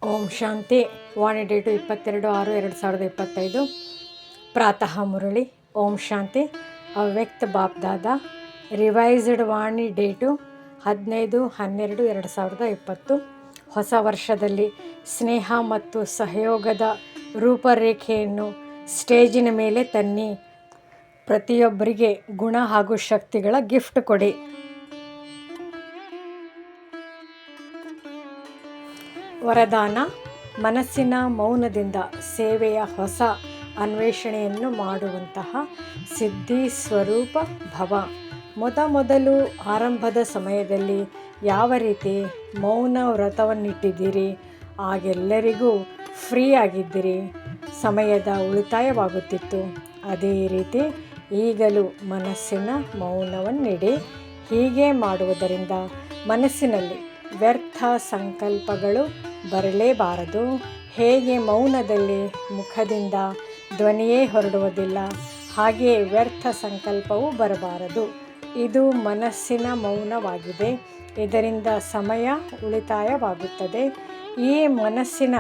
ಓಂ ಶಾಂತಿ. ವಾಣಿ date 22/6/2025. ಪ್ರಾತಃ ಮುರಳಿ. ಓಂ ಶಾಂತಿ. ಅವ್ಯಕ್ತ BapDada. Revised ವಾಣಿ date 15/12/2020. ಹೊಸ ವರ್ಷದಲ್ಲಿ ಸ್ನೇಹ ಮತ್ತು ಸಹಯೋಗದ ರೂಪರೇಖೆಯನ್ನು ಸ್ಟೇಜಿನ ಮೇಲೆ ತನ್ನಿ. ಪ್ರತಿಯೊಬ್ಬರಿಗೆ ಗುಣ ಹಾಗೂ ಶಕ್ತಿಗಳ ಗಿಫ್ಟ್ ಕೊಡಿ. ವರದಾನ: ಮನಸ್ಸಿನ ಮೌನದಿಂದ ಸೇವೆಯ ಹೊಸ ಅನ್ವೇಷಣೆಯನ್ನು ಮಾಡುವಂತಹ ಸಿದ್ಧಿ ಸ್ವರೂಪ ಭವ. ಮೊದಲು ಆರಂಭದ ಸಮಯದಲ್ಲಿ ಯಾವ ರೀತಿ ಮೌನ ವ್ರತವನ್ನಿಟ್ಟಿದ್ದೀರಿ, ಆಗೆಲ್ಲರಿಗೂ ಫ್ರೀ ಆಗಿದ್ದಿರಿ, ಸಮಯದ ಉಳಿತಾಯವಾಗುತ್ತಿತ್ತು. ಅದೇ ರೀತಿ ಈಗಲೂ ಮನಸ್ಸಿನ ಮೌನವನ್ನಿಡಿ. ಹೀಗೆ ಮಾಡುವುದರಿಂದ ಮನಸ್ಸಿನಲ್ಲಿ ವ್ಯರ್ಥ ಸಂಕಲ್ಪಗಳು ಬರಲೇಬಾರದು. ಹೇಗೆ ಮೌನದಲ್ಲಿ ಮುಖದಿಂದ ಧ್ವನಿಯೇ ಹೊರಡುವುದಿಲ್ಲ, ಹಾಗೆಯೇ ವ್ಯರ್ಥ ಸಂಕಲ್ಪವೂ ಬರಬಾರದು. ಇದು ಮನಸ್ಸಿನ ಮೌನವಾಗಿದೆ. ಇದರಿಂದ ಸಮಯ ಉಳಿತಾಯವಾಗುತ್ತದೆ. ಈ ಮನಸ್ಸಿನ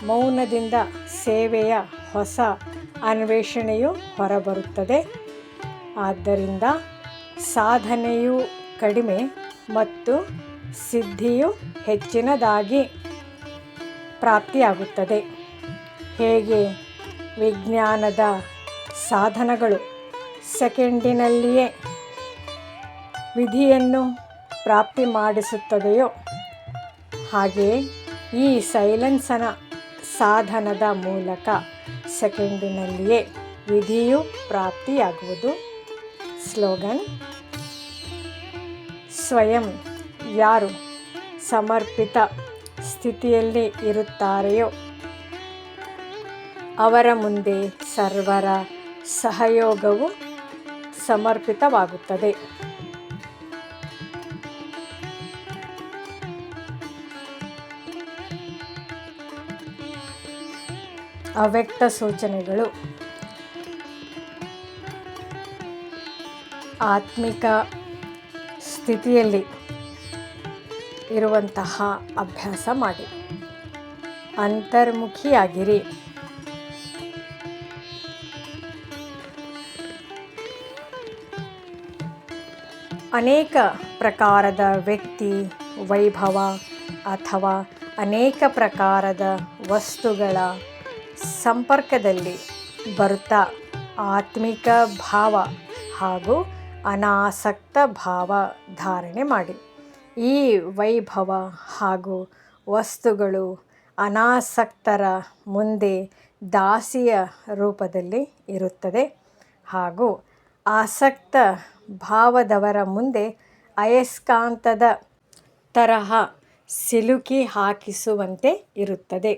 ಮೌನದಿಂದ ಸೇವೆಯ ಹೊಸ ಅನ್ವೇಷಣೆಯು ಹೊರಬರುತ್ತದೆ. ಆದ್ದರಿಂದ ಸಾಧನೆಯು ಕಡಿಮೆ ಮತ್ತು ಸಿದ್ಧಿಯು ಹೆಚ್ಚಿನದಾಗಿ ಪ್ರಾಪ್ತಿಯಾಗುತ್ತದೆ. ಹೇಗೆ ವಿಜ್ಞಾನದ ಸಾಧನಗಳು ಸೆಕೆಂಡಿನಲ್ಲಿಯೇ ವಿಧಿಯನ್ನು ಪ್ರಾಪ್ತಿ ಮಾಡಿಸುತ್ತದೆಯೋ, ಹಾಗೆಯೇ ಈ ಸೈಲೆನ್ಸನ ಸಾಧನದ ಮೂಲಕ ಸೆಕೆಂಡಿನಲ್ಲಿಯೇ ವಿಧಿಯು ಪ್ರಾಪ್ತಿಯಾಗುವುದು. ಸ್ಲೋಗನ್: ಸ್ವಯಂ ಯಾರು ಸಮರ್ಪಿತ ಸ್ಥಿತಿಯಲ್ಲಿ ಇರುತ್ತಾರೆಯೋ ಅವರ ಮುಂದೆ ಸರ್ವರ ಸಹಯೋಗವು ಸಮರ್ಪಿತವಾಗುತ್ತದೆ. ಅವ್ಯಕ್ತ ಸೂಚನೆಗಳು: ಆತ್ಮಿಕ ಸ್ಥಿತಿಯಲ್ಲಿ ಇರುವಂತಹ ಅಭ್ಯಾಸ ಮಾಡಿ. ಅಂತರ್ಮುಖಿಯಾಗಿರಿ. ಅನೇಕ ಪ್ರಕಾರದ ವ್ಯಕ್ತಿ, ವೈಭವ ಅಥವಾ ಅನೇಕ ಪ್ರಕಾರದ ವಸ್ತುಗಳ ಸಂಪರ್ಕದಲ್ಲಿ ಬರುತ್ತಾ ಆತ್ಮಿಕ ಭಾವ ಹಾಗೂ ಅನಾಸಕ್ತ ಭಾವ ಧಾರಣೆ ಮಾಡಿ. ಈ ವೈಭವ ಹಾಗೂ ವಸ್ತುಗಳು ಅನಾಸಕ್ತರ ಮುಂದೆ ದಾಸಿಯ ರೂಪದಲ್ಲಿ ಇರುತ್ತದೆ ಹಾಗೂ ಆಸಕ್ತ ಭಾವದವರ ಮುಂದೆ ಅಯಸ್ಕಾಂತದ ತರಹ ಸಿಲುಕಿ ಹಾಕಿಸುವಂತೆ ಇರುತ್ತದೆ.